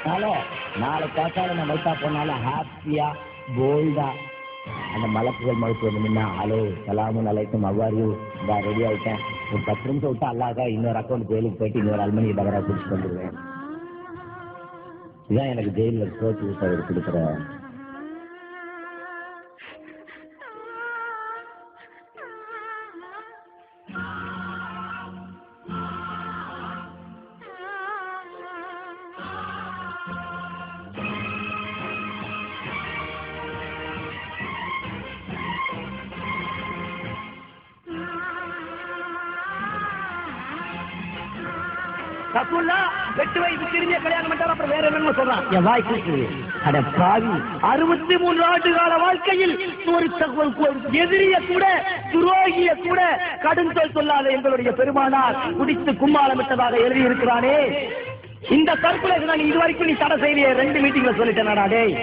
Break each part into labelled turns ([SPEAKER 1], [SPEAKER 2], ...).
[SPEAKER 1] நாளை காத்தால நான் மைத்தா போனாலும் ஹாப்பியா போல்டா அந்த மலக்குகள் மறுத்து வந்து முன்னா ஹலோ சலாமுன் அலைக்கும் அவ்வாறு நான் ரெடி ஆயிட்டேன். ஒரு 10 நிமிஷம் விட்டு அல்லாக்கா இன்னொரு அக்கௌண்ட் ஜெயிலுக்கு போயிட்டு இன்னொரு அல்மணி டவரா பிடிச்சிட்டு வந்துடுவேன். இதான் எனக்கு ஜெயிலில் சோச்சு விட்டு கொடுக்குற
[SPEAKER 2] வெட்டு வயசு திரும்பிய கல்யாணம் பண்ணார். அப்புறம் வேற என்னன்னு சொல்றான். என் வாய் கூட்டு அட பாவி 63 ஆண்டு கால வாழ்க்கையில் ஒரு எதிரிய கூட துரோகிய கூட கடும் சொல்லாத எங்களுடைய பெருமானார் குடித்து கும்மாளமிட்டதாக எழுதியிருக்கிறானே. இந்த சர்க்குலேஷன் நான் இதுவரைக்கும் நீ தடை செய்திய 2 மீட்டிங்ல சொல்லிட்டேன். டேய்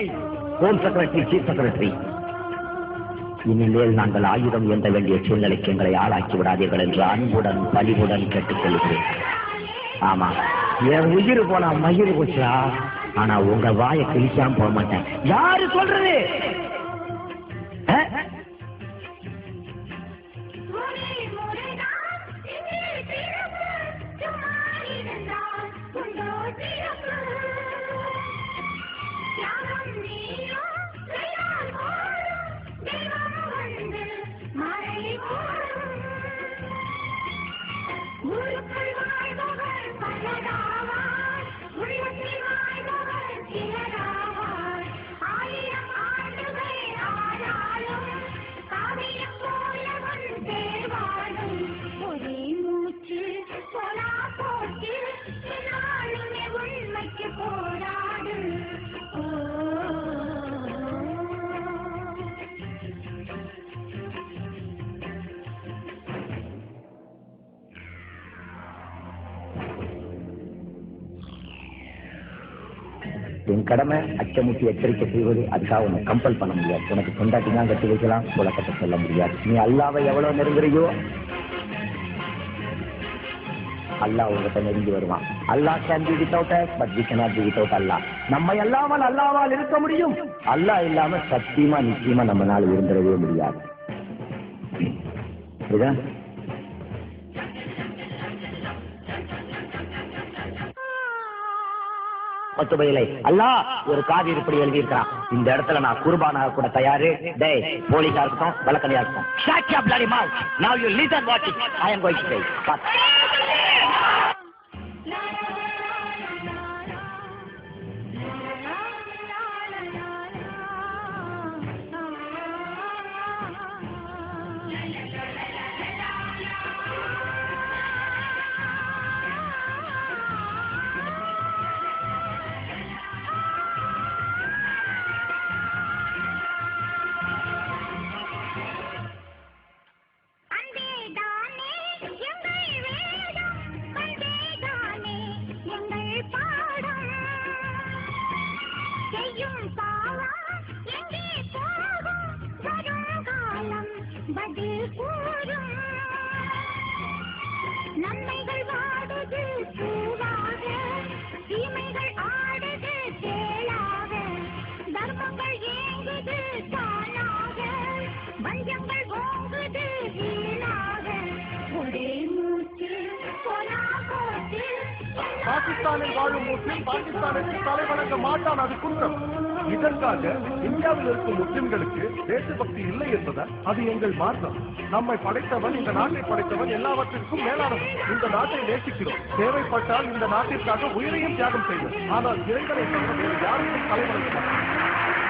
[SPEAKER 2] ஹோம் செக்ரட்டரி, சீஃப் செக்ரட்டரி, இனிமேல் நாங்கள் ஆயுதம் ஏந்த வேண்டிய சூழ்நிலைக்கு எங்களை ஆளாக்கி விடாதீர்கள் என்று அன்புடன் பணிவுடன் கேட்டுக்கொள்கிறேன். ஆமா, என் உயிர் போனா மயிர் போச்சா, ஆனா உங்க வாயை கிழிக்காம போக மாட்டேன். யாரு சொல்றது? என் கடமை அச்சமுட்டி எச்சரிக்கை செய்வது. அதுக்காக உன்னை கம்பல் பண்ண முடியாது. உனக்கு கொண்டாட்டி தான் கட்டி வைக்கலாம், புழக்கத்தை சொல்ல முடியாது. நீ அல்லாவை எவ்வளவு நெருங்குறியோ அல்லாஹ் உங்ககிட்ட நெருங்கி வருவான். Allah can be without us but we cannot be without Allah. நம்ம அல்லாமல் அல்லாவால் இருக்க முடியும். அல்லாஹ் இல்லாம சத்தியமா நிச்சயமா நம்மளால இருந்துடவே முடியாது. பத்துபையிலே அல்லாஹ் ஒரு காதி இப்படி எழுதியிருக்கான். இந்த இடத்துல நான் குர்பானாக கூட தயாரு. டேய் போலீஸா இருக்கட்டும், வழக்கடையா இருக்கட்டும், shut your bloody mouth. Now you listen what I am going to say.
[SPEAKER 3] பாகிஸ்தானில் வாழும் முஸ்லிம் பாகிஸ்தானுக்கு தலை வணங்க மாட்டான், அது குற்றம். இதற்காக இந்தியாவில் இருக்கும் முஸ்லிம்களுக்கு தேசபக்தி இல்லை என்பதால் அது எங்கள் மார்க்கம். நம்மை படைத்தவன், இந்த நாட்டை படைத்தவன் எல்லாவற்றிற்கும் மேலானவன். இந்த நாட்டை நேசிக்கிறோம். தேவைப்பட்டால் இந்த நாட்டிற்காக உயிரையும் தியாகம் செய்வோம். ஆனால் இறைவனை யாருக்கும் தலை வணங்க மாட்டோம்.